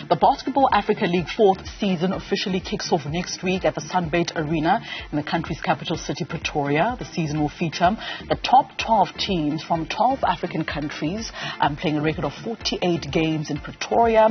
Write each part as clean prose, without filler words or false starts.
The Basketball Africa League 4th season officially kicks off next week at the SunBet Arena in the country's capital city, Pretoria. The season will feature the top 12 teams from 12 African countries, playing a record of 48 games in Pretoria,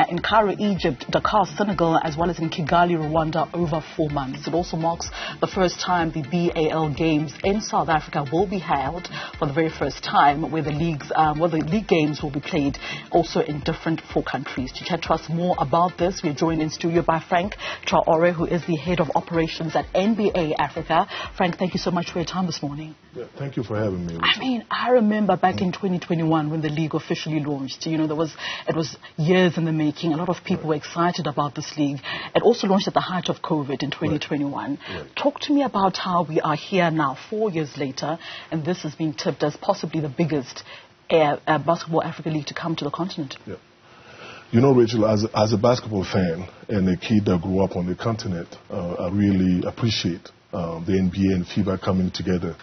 in Cairo, Egypt, Dakar, Senegal, as well as in Kigali, Rwanda, over 4 months. It also marks the first time the BAL games in South Africa will be held for the very first time, where the league games will be played also in different 4 countries. To chat to us more about this, we're joined in studio by Franck Traore, who is the head of operations at NBA Africa. Franck, thank you so much for your time this morning. Yeah, thank you for having me. I mean, I remember back in 2021 when the league officially launched. You know, it was years in the making. A lot of people were excited about this league. It also launched at the height of COVID in 2021. Right. Talk to me about how we are here now, 4 years later, and this has been tipped as possibly the biggest Basketball Africa League to come to the continent. Yeah. You know, Rachel, as a basketball fan and a kid that grew up on the continent, I really appreciate the NBA and FIBA coming together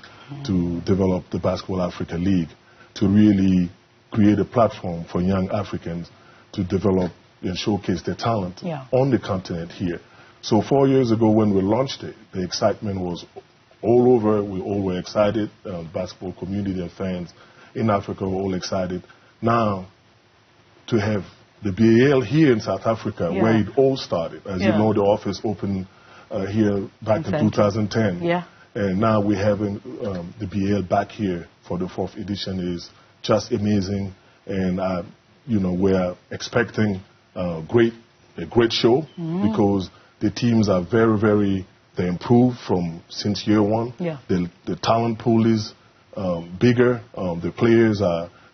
to develop the Basketball Africa League, to really create a platform for young Africans to develop and showcase their talent on the continent here. So 4 years ago when we launched it, the excitement was all over. We all were excited. The basketball community and fans in Africa were all excited. Now, to have the BAL here in South Africa, where it all started. As you know, the office opened here back in 2010. Yeah. And now we're having the BAL back here for the 4th edition is just amazing. And, you know, we're expecting a great show because the teams are they improved since year one. Yeah. The talent pool is bigger. The players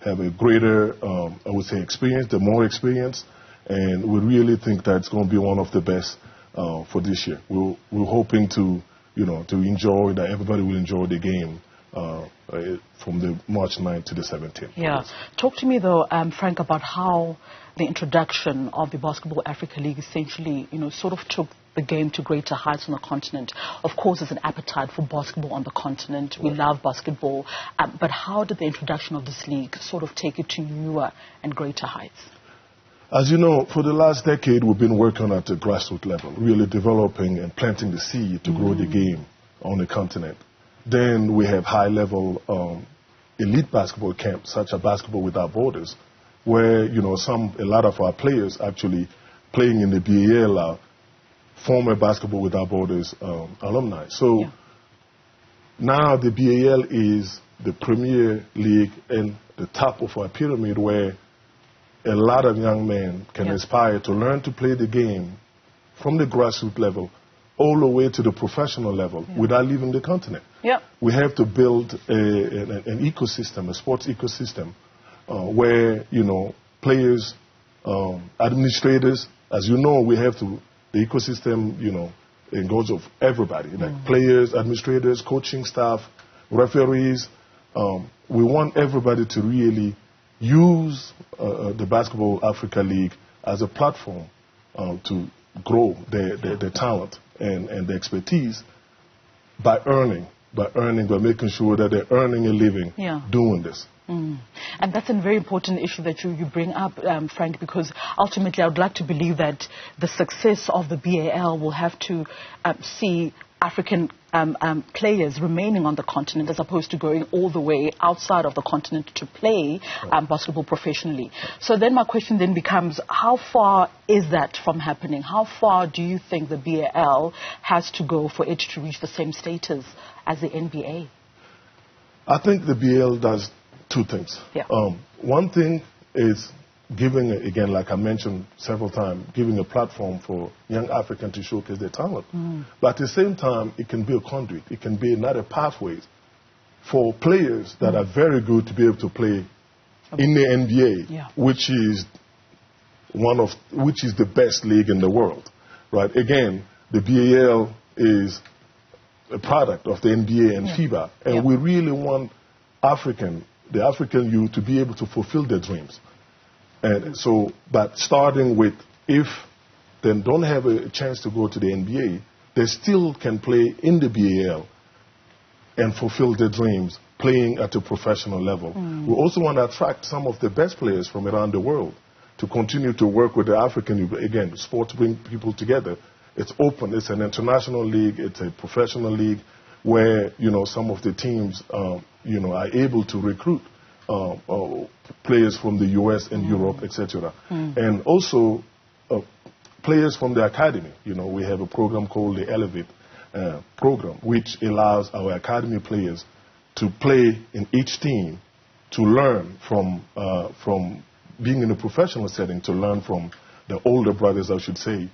have a greater, I would say, experience, the more experience. And we really think that it's going to be one of the best for this year. We're hoping to enjoy, that everybody will enjoy the game from the March 9th to the 17th. Yeah. Talk to me, though, Franck, about how the introduction of the Basketball Africa League essentially, sort of took the game to greater heights on the continent. Of course, there's an appetite for basketball on the continent. We love basketball. But how did the introduction of this league sort of take it to newer and greater heights? As you know, for the last decade, we've been working at the grassroots level, really developing and planting the seed to grow the game on the continent. Then we have high-level elite basketball camps, such as Basketball Without Borders, where, a lot of our players actually playing in the BAL are former Basketball Without Borders alumni. So now the BAL is the premier league and the top of our pyramid, where a lot of young men can aspire to learn to play the game from the grassroots level all the way to the professional level without leaving the continent. We have to build an ecosystem, a sports ecosystem, where, players, administrators, as you know, we have to, the ecosystem, it goes of everybody, like players, administrators, coaching staff, referees. We want everybody to really use the Basketball Africa League as a platform to grow their talent and their expertise by making sure that they're earning a living doing this. And that's a very important issue that you bring up, Franck, because ultimately I would like to believe that the success of the BAL will have to see African players remaining on the continent as opposed to going all the way outside of the continent to play basketball professionally. So then my question then becomes, how far is that from happening? How far do you think the BAL has to go for it to reach the same status as the NBA? I think the BAL does 2 things. One thing is giving, again, like I mentioned several times, giving a platform for young Africans to showcase their talent. But at the same time, it can be a conduit. It can be another pathway for players that are very good to be able to play in the NBA, which is the best league in the world, right? Again, the BAL is a product of the NBA and FIBA, and we really want the African youth to be able to fulfill their dreams. And so, but starting with, if they don't have a chance to go to the NBA, they still can play in the BAL and fulfill their dreams playing at a professional level. We also want to attract some of the best players from around the world to continue to work with the African, again, sports bring people together. It's open. It's an international league. It's a professional league where, some of the teams, are able to recruit players from the U.S. and Europe, etc. And also players from the academy. We have a program called the Elevate program, which allows our academy players to play in each team, to learn from being in a professional setting, to learn from the older brothers, I should say,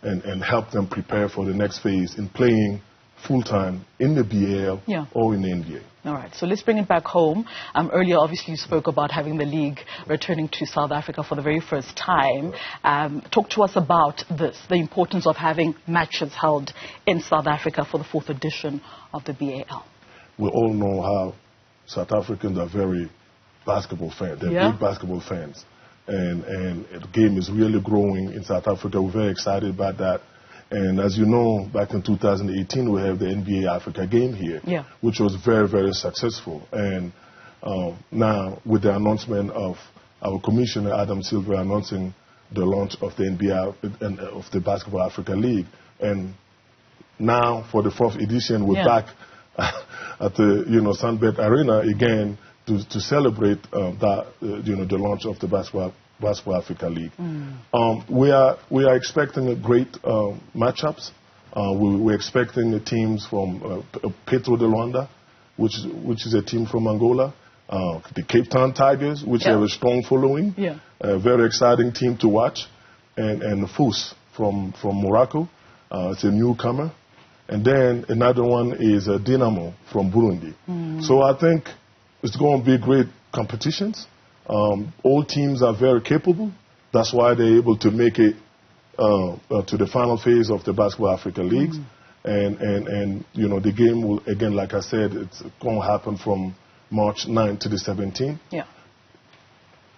and help them prepare for the next phase in playing full-time in the BAL or in the NBA. All right, so let's bring it back home. Earlier, obviously, you spoke about having the league returning to South Africa for the very first time. Talk to us about this, the importance of having matches held in South Africa for the 4th edition of the BAL. We all know how South Africans are very basketball fans. They're big basketball fans. And the game is really growing in South Africa. We're very excited about that. And as you know, back in 2018, we have the NBA Africa game here, which was very, very successful. And now, with the announcement of our commissioner, Adam Silver, announcing the launch of the NBA and of the Basketball Africa League, and now for the 4th edition, we're back at the SunBet Arena again to celebrate the launch of the Basketball Africa League. We are expecting great matchups. We're expecting the teams from Petro de Luanda, which is a team from Angola, the Cape Town Tigers, which have a strong following, a very exciting team to watch, and Fous from Morocco. It's a newcomer. And then another one is Dynamo from Burundi. So I think it's going to be great competitions. All teams are very capable. That's why they're able to make it to the final phase of the Basketball Africa Leagues. And the game will, again, like I said, it's going to happen from March 9th to the 17th.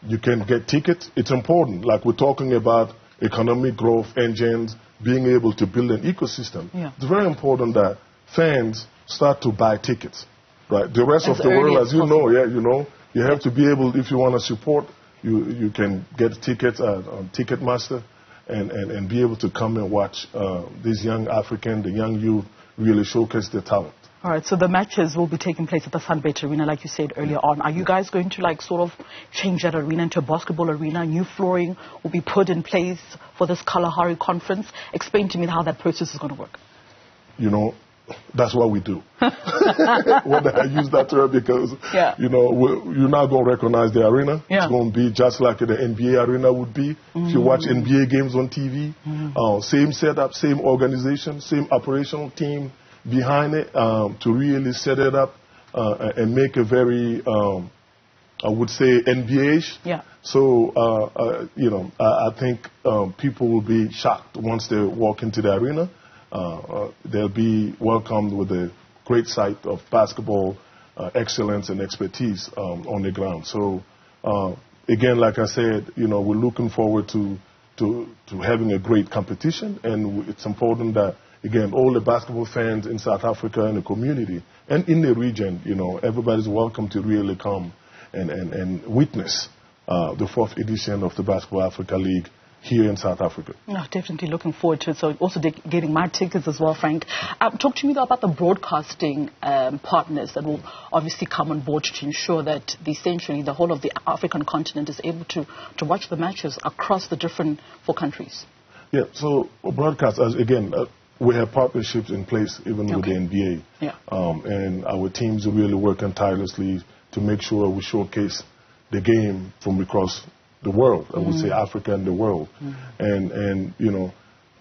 You can get tickets. It's important. Like we're talking about economic growth engines, being able to build an ecosystem. It's very important that fans start to buy tickets. Right. The rest of the world, as you know, you have to be able, if you want to support, you can get tickets on Ticketmaster and be able to come and watch these young Africans, the young youth, really showcase their talent. All right, so the matches will be taking place at the SunBet Arena, like you said earlier on. Are you guys going to sort of change that arena into a basketball arena? New flooring will be put in place for this Kalahari conference. Explain to me how that process is going to work. That's what we do. When I use that term because, you're not going to recognize the arena. It's going to be just like the NBA arena would be. If you watch NBA games on TV, same setup, same organization, same operational team behind it to really set it up and make a very, I would say, NBA-ish. So, I think people will be shocked once they walk into the arena. They'll be welcomed with a great sight of basketball excellence and expertise on the ground. So, again, like I said, we're looking forward to having a great competition, and it's important that, again, all the basketball fans in South Africa and the community and in the region, everybody's welcome to really come and witness the 4th edition of the Basketball Africa League here in South Africa. Definitely looking forward to it. So also getting my tickets as well, Frank. Talk to me though about the broadcasting partners that will obviously come on board to ensure that essentially the whole of the African continent is able to watch the matches across the different 4 countries. So broadcasters, again, we have partnerships in place even with the NBA. And our teams are really working tirelessly to make sure we showcase the game from across the world. I would say Africa and the world. And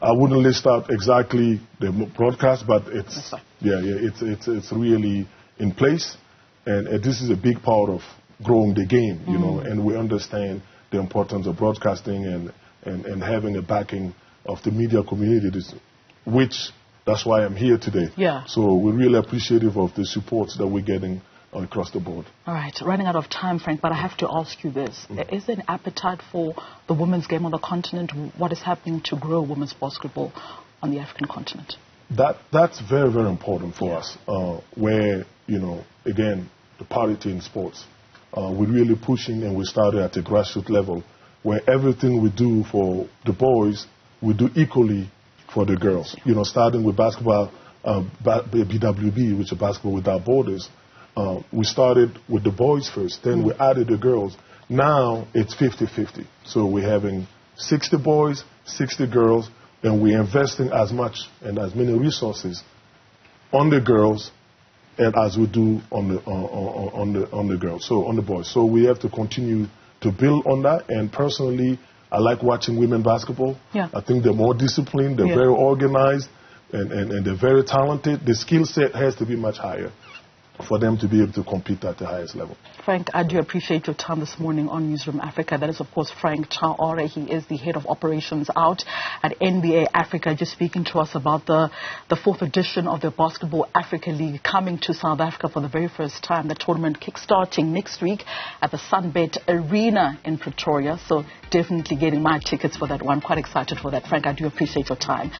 I wouldn't list out exactly the broadcast, but it's it's really in place, and this is a big part of growing the game, and we understand the importance of broadcasting and having a backing of the media community, which that's why I'm here today. So we're really appreciative of the support that we're getting across the board. All right, running out of time, Frank, but I have to ask you this. Is there an appetite for the women's game on the continent? What is happening to grow women's basketball on the African continent? That's very, very important for us, where, again, the parity in sports. We're really pushing, and we started at the grassroots level where everything we do for the boys, we do equally for the girls. You know, starting with basketball, BWB, which is Basketball Without Borders. We started with the boys first, then we added the girls. Now it's 50-50. So we're having 60 boys, 60 girls, and we're investing as much and as many resources on the girls and as we do on the girls, so on the boys. So we have to continue to build on that. And personally, I like watching women basketball. Yeah. I think they're more disciplined, they're very organized, and they're very talented. The skill set has to be much higher for them to be able to compete at the highest level. Frank, I do appreciate your time this morning on Newzroom Afrika. That is, of course, Franck Traore. He is the head of operations out at NBA Africa, just speaking to us about the fourth edition of the Basketball Africa League coming to South Africa for the very first time. The tournament kickstarting next week at the SunBet Arena in Pretoria. So definitely getting my tickets for that one. Quite excited for that. Frank, I do appreciate your time.